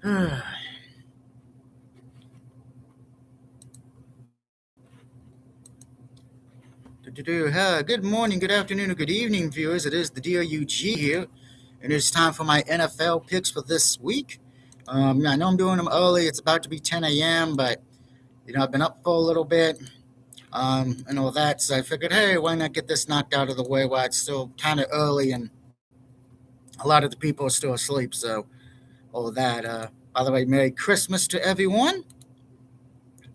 Good morning, good afternoon, or good evening, viewers. It is the DOUG here, and it's time for my NFL picks for this week. I know I'm doing them early. It's about to be 10 a.m., but I've been up for a little bit, and all that. So I figured, hey, why not get this knocked out of the way while it's still kind of early and a lot of the people are still asleep. So all that. By the way, Merry Christmas to everyone,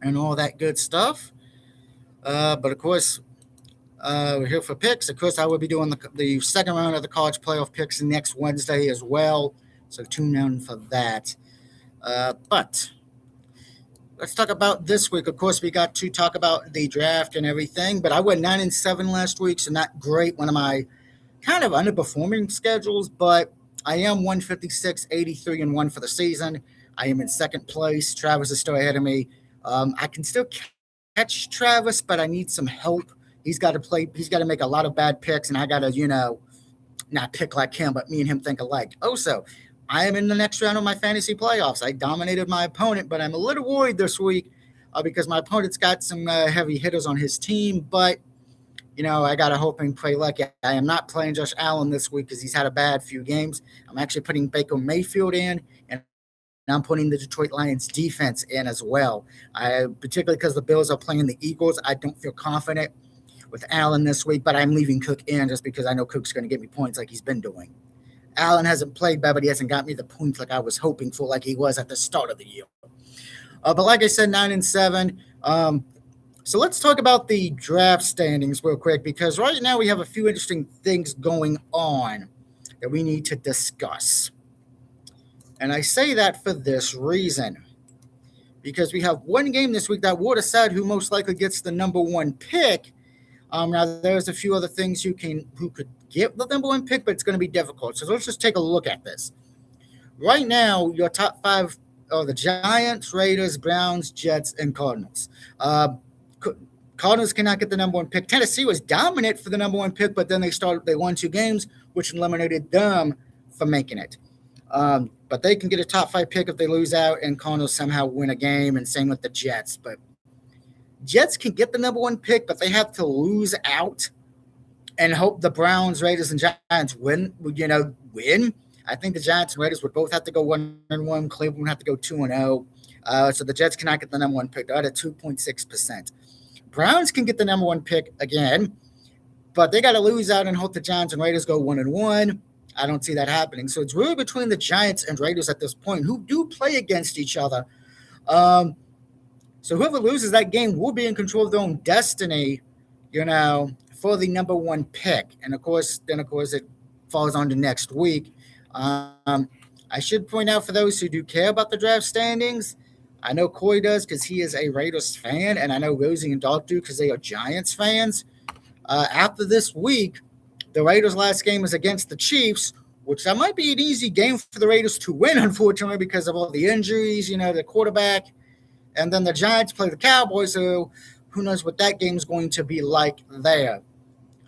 and all that good stuff. But of course, we're here for picks. Of course, I will be doing the second round of the college playoff picks next Wednesday as well. So tune in for that. But let's talk about this week. Of course, we got to talk about the draft and everything. But I went 9-7 last week, so not great. One of my kind of underperforming schedules, but I am 156, 83-1 for the season. I am in second place. Travis is still ahead of me. I can still catch Travis, but I need some help. He's got to play. He's got to make a lot of bad picks, and I got to, not pick like him, but me and him think alike. Also, I am in the next round of my fantasy playoffs. I dominated my opponent, but I'm a little worried this week because my opponent's got some heavy hitters on his team. But, I got to hope and pray lucky. I am not playing Josh Allen this week because he's had a bad few games. I'm actually putting Baker Mayfield in, and I'm putting the Detroit Lions defense in as well. Particularly because the Bills are playing the Eagles. I don't feel confident with Allen this week, but I'm leaving Cook in just because I know Cook's going to get me points like he's been doing. Allen hasn't played bad, but he hasn't got me the points like I was hoping for, like he was at the start of the year. But like I said, 9-7. So let's talk about the draft standings real quick, because right now we have a few interesting things going on that we need to discuss. And I say that for this reason, because we have one game this week that would have said who most likely gets the number one pick. Now, there's a few other things who could get the number one pick, but it's going to be difficult. So let's just take a look at this. Right now, your top five are the Giants, Raiders, Browns, Jets, and Cardinals. Cardinals cannot get the number one pick. Tennessee was dominant for the number one pick, but then they won 2 games, which eliminated them from making it. But they can get a top 5 pick if they lose out, and Cardinals somehow win a game, and same with the Jets. But Jets can get the number one pick, but they have to lose out and hope the Browns, Raiders, and Giants win. I think the Giants and Raiders would both have to go 1-1. Cleveland would have to go 2-0. So the Jets cannot get the number one pick. They're at 2.6%. Browns can get the number one pick again, but they got to lose out and hope the Giants and Raiders go 1-1. I don't see that happening. So it's really between the Giants and Raiders at this point, who do play against each other. So whoever loses that game will be in control of their own destiny, for the number one pick. And of course, it falls on to next week. I should point out for those who do care about the draft standings, I know Corey does because he is a Raiders fan, and I know Rosie and Doc do because they are Giants fans. After this week, the Raiders' last game is against the Chiefs, which that might be an easy game for the Raiders to win, unfortunately, because of all the injuries, the quarterback. And then the Giants play the Cowboys, so who knows what that game is going to be like there.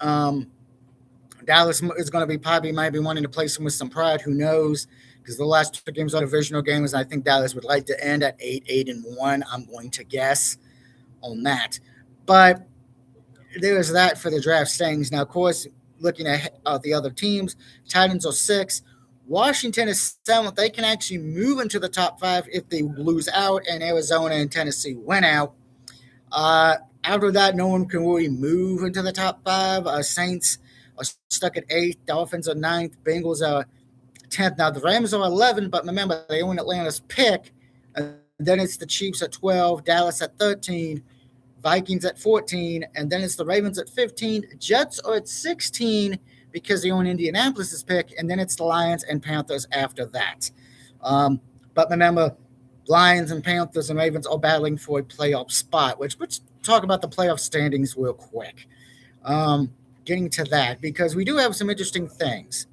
Dallas is going to might be wanting to play some with some pride. Who knows? Because the last 2 games are divisional games, and I think Dallas would like to end at 8-1. I'm going to guess on that. But there's that for the draft standings. Now, of course, looking at the other teams, Titans are 6. Washington is 7th. They can actually move into the top 5 if they lose out, and Arizona and Tennessee win out. After that, no one can really move into the top 5. Saints are stuck at 8th. Dolphins are 9th. Bengals are 10th. Now, the Rams are 11, but remember, they own Atlanta's pick. And then it's the Chiefs at 12, Dallas at 13, Vikings at 14, and then it's the Ravens at 15. Jets are at 16 because they own Indianapolis's pick, and then it's the Lions and Panthers after that. But remember, Lions and Panthers and Ravens are battling for a playoff spot, which let's talk about the playoff standings real quick. Getting to that, because we do have some interesting things.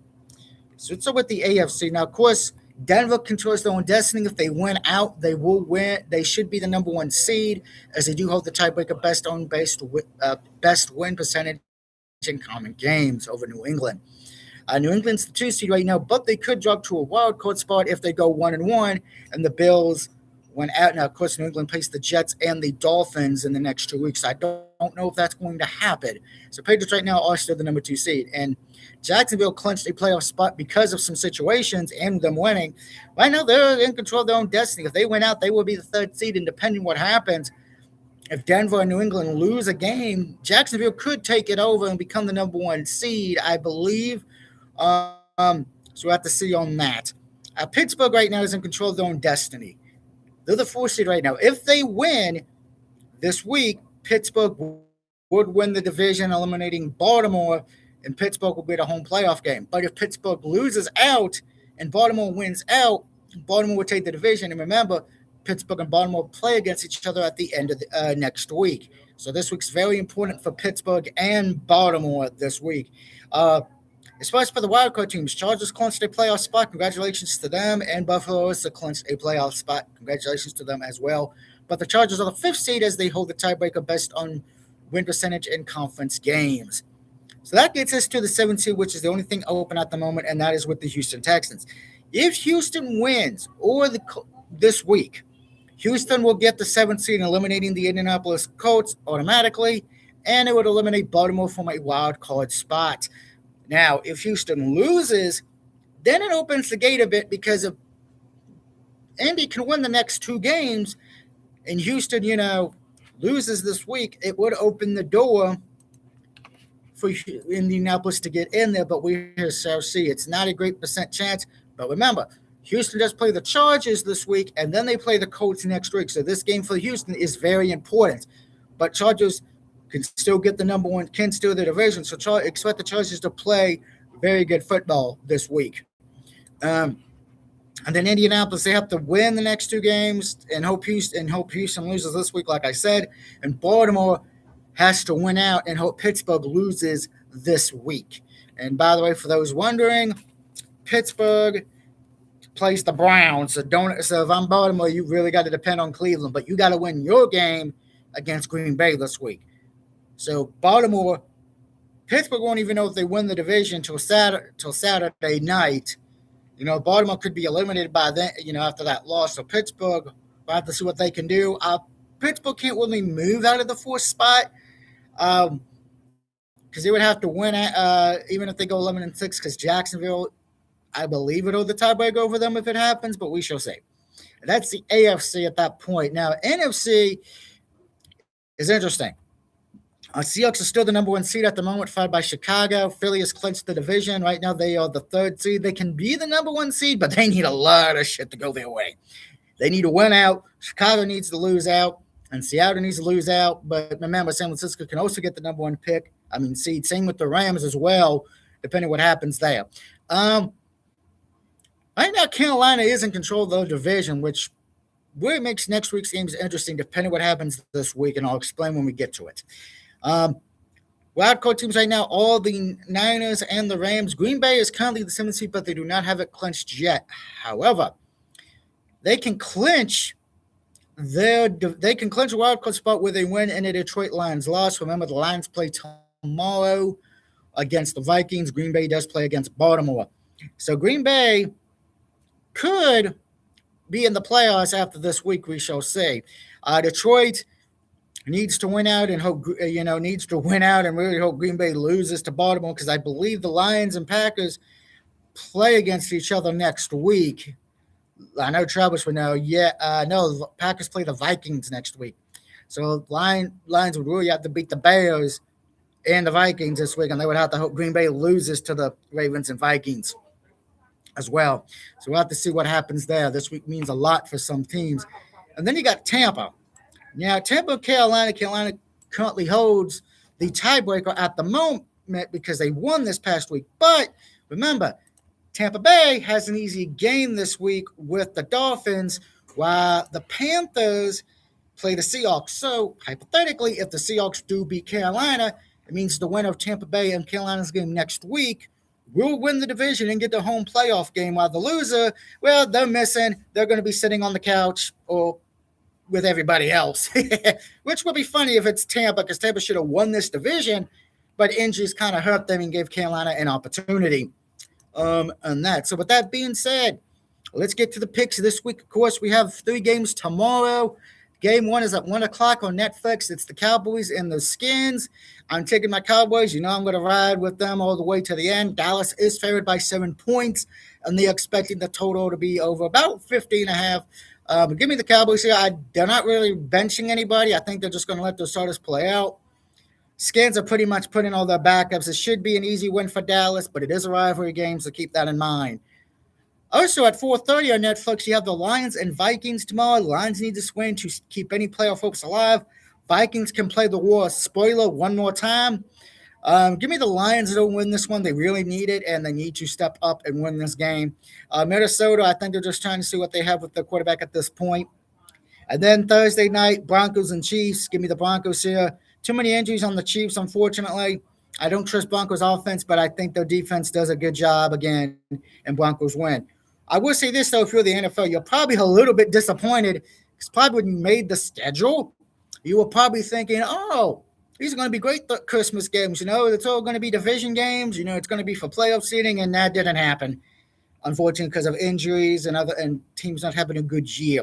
So let's start with the AFC. Now, of course, Denver controls their own destiny. If they win out, they will win. They should be the number 1 seed, as they do hold the tiebreaker best win percentage in common games over New England. New England's the 2 seed right now, but they could drop to a wild card spot if they go 1-1, and the Bills went out. Now, of course, New England plays the Jets and the Dolphins in the next 2 weeks. I don't know if that's going to happen. So Patriots right now are still the number 2 seed, and Jacksonville clinched a playoff spot because of some situations and them winning. Right now, they're in control of their own destiny. If they win out, they will be the 3rd seed, and depending what happens, if Denver and New England lose a game, Jacksonville could take it over and become the number 1 seed, I believe. So we'll have to see on that. Pittsburgh right now is in control of their own destiny. They're the 4th seed right now. If they win this week, Pittsburgh would win the division, eliminating Baltimore, and Pittsburgh will be the home playoff game. But if Pittsburgh loses out and Baltimore wins out, Baltimore will take the division. And remember, Pittsburgh and Baltimore play against each other at the end of the, next week. So this week's very important for Pittsburgh and Baltimore this week. As far as for the wildcard teams, Chargers clinched a playoff spot. Congratulations to them. And Buffalo also clinched a playoff spot. Congratulations to them as well. But the Chargers are the 5th seed as they hold the tiebreaker based on win percentage in conference games. So that gets us to the 7th seed, which is the only thing open at the moment, and that is with the Houston Texans. If Houston wins this week, Houston will get the 7th seed, eliminating the Indianapolis Colts automatically, and it would eliminate Baltimore from a wild card spot. Now, if Houston loses, then it opens the gate a bit, because if Indy can win the next 2 games and Houston, loses this week, it would open the door for Indianapolis to get in there, but we shall see. It's not a great % chance, but remember, Houston does play the Chargers this week, and then they play the Colts next week. So this game for Houston is very important. But Chargers can still get the number 1, can steal the division. So expect the Chargers to play very good football this week. And then Indianapolis, they have to win the next 2 games and hope Houston loses this week, like I said. And Baltimore has to win out and hope Pittsburgh loses this week. And by the way, for those wondering, Pittsburgh plays the Browns. So if I'm Baltimore, you really got to depend on Cleveland, but you got to win your game against Green Bay this week. So Pittsburgh won't even know if they win the division till Saturday night. Baltimore could be eliminated by then, after that loss. So Pittsburgh will have to see what they can do. Pittsburgh can't really move out of the 4th spot, because they would have to win even if they go 11-6, because Jacksonville, I believe, it'll the tiebreak over them if it happens, but we shall see. That's the AFC at that point. Now, NFC is interesting. Seahawks are still the number 1 seed at the moment, followed by Chicago. Philly has clinched the division. Right now, they are the 3rd seed. They can be the number 1 seed, but they need a lot of shit to go their way. They need to win out. Chicago needs to lose out, and Seattle needs to lose out. But remember, San Francisco can also get the number 1 seed. Same with the Rams as well, depending what happens there. Right now, Carolina is in control of the division, which really makes next week's games interesting, depending what happens this week, and I'll explain when we get to it. Wildcard teams right now, all the Niners and the Rams. Green Bay is currently the 7th seed, but they do not have it clinched yet. However, they can clinch a wildcard spot where they win in a Detroit Lions loss. Remember, the Lions play tomorrow against the Vikings. Green Bay does play against Baltimore. So Green Bay could be in the playoffs after this week. We shall see. Detroit needs to win out and really hope Green Bay loses to Baltimore, because I believe the Lions and Packers play against each other next week. I know Travis would know. No, the Packers play the Vikings next week. So Lions would really have to beat the Bears and the Vikings this week, and they would have to hope Green Bay loses to the Ravens and Vikings as well. So we'll have to see what happens there. This week means a lot for some teams. And then you got Tampa. Now, Tampa, Carolina currently holds the tiebreaker at the moment because they won this past week. But remember, Tampa Bay has an easy game this week with the Dolphins, while the Panthers play the Seahawks. So, hypothetically, if the Seahawks do beat Carolina, it means the winner of Tampa Bay and Carolina's game next week will win the division and get the home playoff game, while the loser, well, they're missing. They're going to be sitting on the couch or with everybody else, which would be funny if it's Tampa, because Tampa should have won this division, but injuries kind of hurt them and gave Carolina an opportunity. on that. So with that being said, let's get to the picks this week. Of course, we have 3 games tomorrow. Game 1 is at 1 o'clock on Netflix. It's the Cowboys and the Skins. I'm taking my Cowboys. You know I'm going to ride with them all the way to the end. Dallas is favored by 7 points, and they're expecting the total to be over about 50.5. Give me the Cowboys here. They're not really benching anybody. I think they're just going to let the starters play out. Skins are pretty much putting all their backups. It should be an easy win for Dallas, but it is a rivalry game, so keep that in mind. Also at 4:30 on Netflix, you have the Lions and Vikings tomorrow. The Lions need this win to keep any playoff hopes alive. Vikings can play the war spoiler one more time. Give me the Lions to win this one. They really need it, and they need to step up and win this game. Minnesota, I think they're just trying to see what they have with the quarterback at this point. And then Thursday night, Broncos and Chiefs. Give me the Broncos here. Too many injuries on the Chiefs, unfortunately. I don't trust Broncos offense, but I think their defense does a good job again, and Broncos win. I will say this, though, if you're the NFL, you're probably a little bit disappointed because probably when you made the schedule, you were probably thinking, oh, these are going to be great Christmas games. It's all going to be division games. It's going to be for playoff seeding, and that didn't happen, unfortunately, because of injuries and teams not having a good year.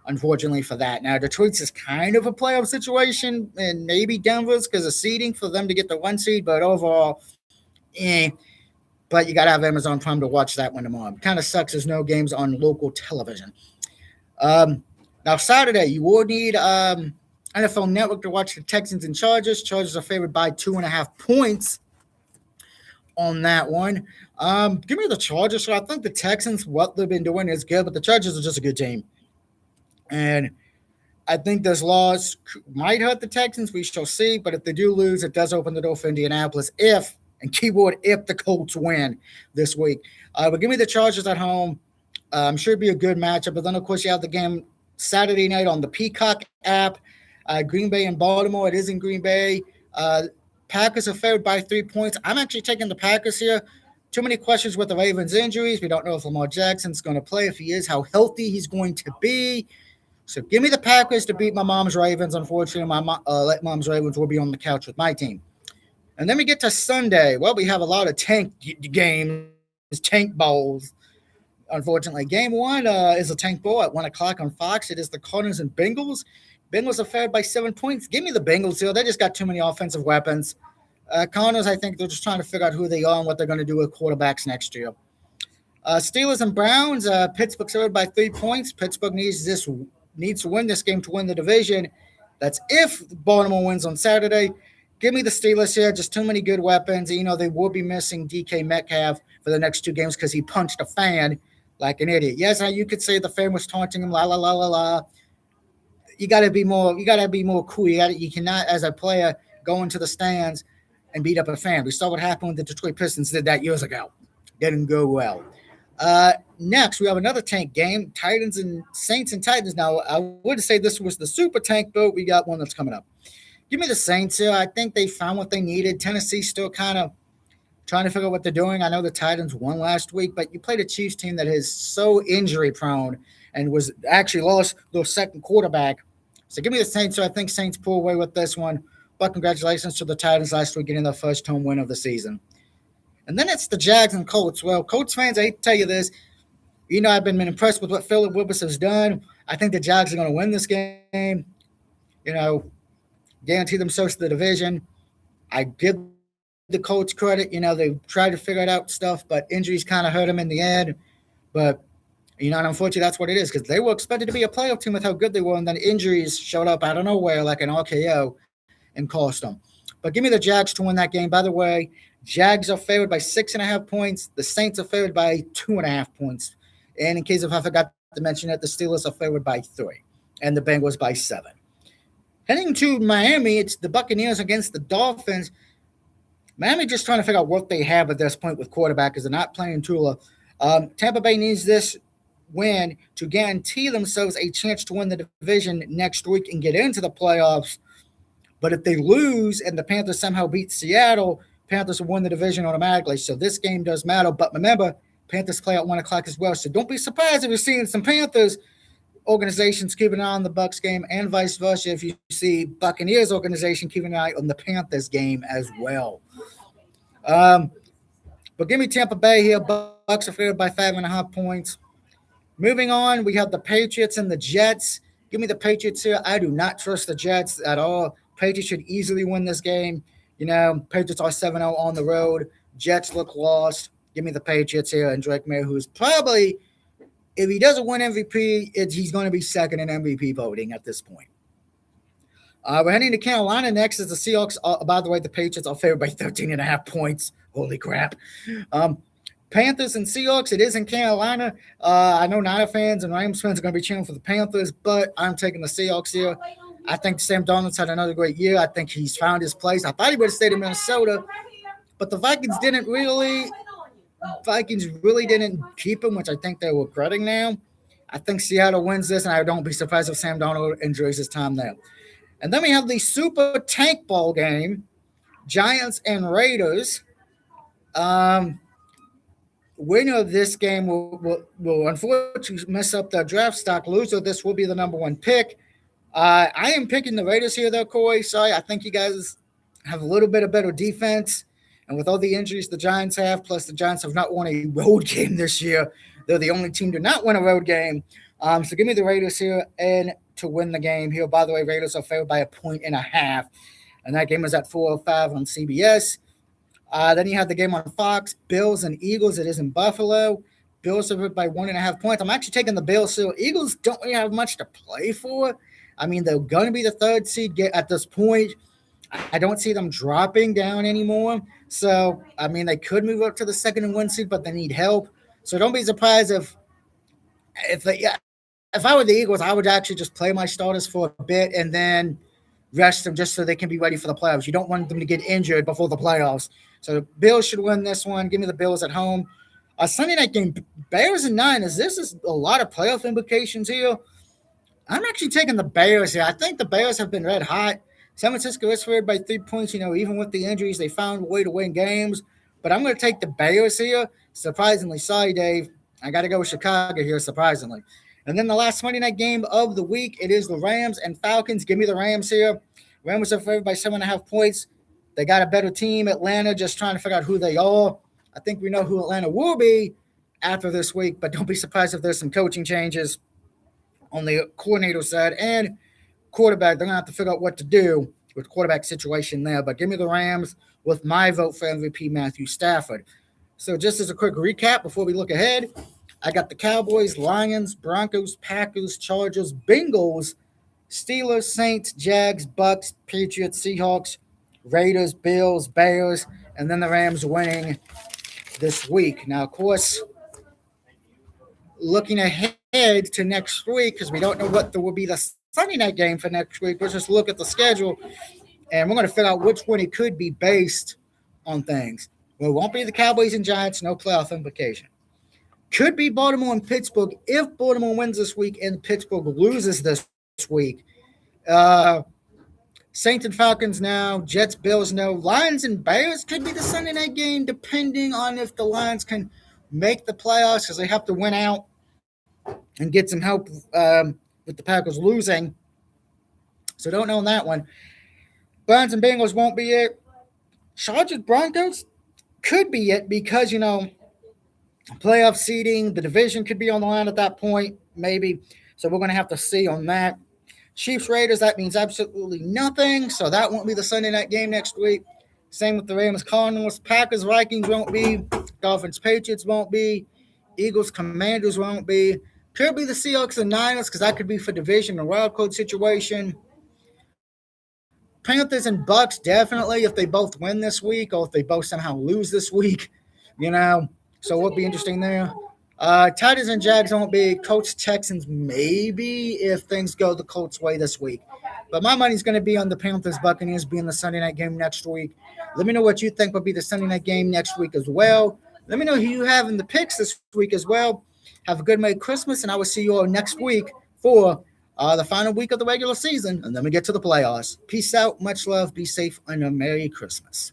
Unfortunately for that. Now, Detroit's is kind of a playoff situation, and maybe Denver's because of seeding for them to get the 1 seed, but overall, eh. But you got to have Amazon Prime to watch that one tomorrow. It kind of sucks there's no games on local television. Now, Saturday, you will need NFL Network to watch the Texans and Chargers. Chargers are favored by 2.5 points on that one. Give me the Chargers. So I think the Texans, what they've been doing is good, but the Chargers are just a good team. And I think this loss might hurt the Texans. We shall see. But if they do lose, it does open the door for Indianapolis if, and keyword, if the Colts win this week. But give me the Chargers at home. I'm sure it'd be a good matchup. But then, of course, you have the game Saturday night on the Peacock app. Green Bay and Baltimore. It is in Green Bay. Packers are favored by 3 points. I'm actually taking the Packers here. Too many questions with the Ravens' injuries. We don't know if Lamar Jackson's going to play. If he is, how healthy he's going to be. So give me the Packers to beat my mom's Ravens. Unfortunately, my mom's Ravens will be on the couch with my team. And then we get to Sunday. Well, we have a lot of tank games, tank bowls. Unfortunately, game 1 is a tank bowl at 1 o'clock on Fox. It is the Cardinals and Bengals. Bengals are favored by 7 points. Give me the Bengals here. They just got too many offensive weapons. Cardinals, I think they're just trying to figure out who they are and what they're going to do with quarterbacks next year. Steelers and Browns. Pittsburgh's favored by 3 points. Pittsburgh needs to win this game to win the division. That's if Baltimore wins on Saturday. Give me the Steelers here. Just too many good weapons. They will be missing DK Metcalf for the next 2 games because he punched a fan like an idiot. Yes, you could say the fan was taunting him, la la la la la. You got to be more. You got to be more cool. You cannot, as a player, go into the stands and beat up a fan. We saw what happened when the Detroit Pistons did that years ago. Didn't go well. Next, we have another tank game, Titans and Saints and Titans. Now, I would say this was the super tank, but we got one that's coming up. Give me the Saints here. I think they found what they needed. Tennessee still kind of trying to figure out what they're doing. I know the Titans won last week, but you played a Chiefs team that is so injury prone and was actually lost their second quarterback. So give me the Saints. So I think Saints pull away with this one. But congratulations to the Titans last week getting their first home win of the season. And then it's the Jags and Colts. Well, Colts fans, I hate to tell you this. I've been impressed with what Philip Rivers has done. I think the Jags are going to win this game. Guarantee themselves to the division. I give the Colts credit. They tried to figure it out stuff, but injuries kind of hurt them in the end. But, and unfortunately, that's what it is because they were expected to be a playoff team with how good they were, and then injuries showed up out of nowhere like an RKO and cost them. But give me the Jags to win that game. By the way, Jags are favored by 6.5 points. The Saints are favored by 2.5 points. And in case if I forgot to mention it, the Steelers are favored by 3, and the Bengals by 7. Heading to Miami, it's the Buccaneers against the Dolphins. Miami just trying to figure out what they have at this point with quarterback because they're not playing Tua. Tampa Bay needs this win to guarantee themselves a chance to win the division next week and get into the playoffs. But if they lose and the Panthers somehow beat Seattle, Panthers will win the division automatically. So this game does matter. But remember, Panthers play at 1 o'clock as well. So don't be surprised if you're seeing some Panthers organizations keeping an eye on the Bucs game and vice versa if you see Buccaneers organization keeping an eye on the Panthers game as well. But give me Tampa Bay here. Bucks are favored by 5.5 points. Moving on, we have the Patriots and the Jets. Give me the Patriots here. I do not trust the Jets at all. Patriots should easily win this game. Patriots are 7-0 on the road. Jets look lost. Give me the Patriots here and Drake May, who's probably, if he doesn't win MVP, he's going to be second in MVP voting at this point. We're heading to Carolina next as the Seahawks. By the way, the Patriots are favored by 13.5 points. Holy crap. Panthers and Seahawks. It is in Carolina. I know Niner fans and Rams fans are going to be cheering for the Panthers, but I'm taking the Seahawks here. I think Sam Darnold's had another great year. I think he's found his place. I thought he would have stayed in Minnesota, but the Vikings really didn't keep him, which I think they're regretting now. I think Seattle wins this, and I don't be surprised if Sam Darnold enjoys his time there. And then we have the Super Tank Ball game, Giants and Raiders. Winner of this game will unfortunately mess up the draft stock. Loser, this will be the number one pick. I am picking the Raiders here, though, Corey. Sorry, I think you guys have a little bit of better defense. And with all the injuries the Giants have, plus the Giants have not won a road game this year, they're the only team to not win a road game. So give me the Raiders here and to win the game here. By the way, Raiders are favored by 1.5. And that game is at 4:05 on CBS. Then you have the game on Fox, Bills and Eagles. It is in Buffalo. Bills are by 1.5 points. I'm actually taking the Bills. So Eagles don't really have much to play for. I mean, they're going to be the third seed at this point. I don't see them dropping down anymore. So, I mean, they could move up to the second and one seed, but they need help. So don't be surprised if I were the Eagles, I would actually just play my starters for a bit and then rest them just so they can be ready for the playoffs. You don't want them to get injured before the playoffs. So the Bills should win this one. Give me the Bills at home. Sunday night game, Bears and Niners. This is a lot of playoff implications here. I'm actually taking the Bears here. I think the Bears have been red hot. San Francisco is favored by 3 points. Even with the injuries, they found a way to win games. But I'm going to take the Bears here. Surprisingly, sorry, Dave. I got to go with Chicago here, surprisingly. And then the last Monday night game of the week, it is the Rams and Falcons. Give me the Rams here. Rams are favored by 7.5 points. They got a better team. Atlanta just trying to figure out who they are. I think we know who Atlanta will be after this week, but don't be surprised if there's some coaching changes on the coordinator side and quarterback. They're going to have to figure out what to do with quarterback situation there. But give me the Rams with my vote for MVP, Matthew Stafford. So just as a quick recap before we look ahead, I got the Cowboys, Lions, Broncos, Packers, Chargers, Bengals, Steelers, Saints, Jags, Bucks, Patriots, Seahawks, Raiders, Bills, Bears, and then the Rams winning this week. Now, of course, looking ahead to next week, because we don't know what will be the Sunday night game for next week, let's just look at the schedule, and we're going to figure out which one it could be based on things. Well, it won't be the Cowboys and Giants, no playoff implication. Could be Baltimore and Pittsburgh if Baltimore wins this week and Pittsburgh loses this week. Saints and Falcons now, Jets, Bills no. Lions and Bears could be the Sunday night game depending on if the Lions can make the playoffs because they have to win out and get some help with the Packers losing. So don't know on that one. Browns and Bengals won't be it. Chargers, Broncos could be it because, playoff seeding, the division could be on the line at that point, maybe. So we're going to have to see on that. Chiefs, Raiders, that means absolutely nothing. So that won't be the Sunday night game next week. Same with the Rams, Cardinals, Packers, Vikings won't be. Dolphins, Patriots won't be. Eagles, Commanders won't be. Could be the Seahawks and Niners because that could be for division or wild card situation. Panthers and Bucks, definitely if they both win this week or if they both somehow lose this week, So it'll be interesting there. Titans and Jags won't be. Colts, Texans, maybe if things go the Colts' way this week. But my money's going to be on the Panthers, Buccaneers being the Sunday night game next week. Let me know what you think will be the Sunday night game next week as well. Let me know who you have in the picks this week as well. Have a good Merry Christmas, and I will see you all next week for the final week of the regular season, and then we get to the playoffs. Peace out, much love, be safe, and a Merry Christmas.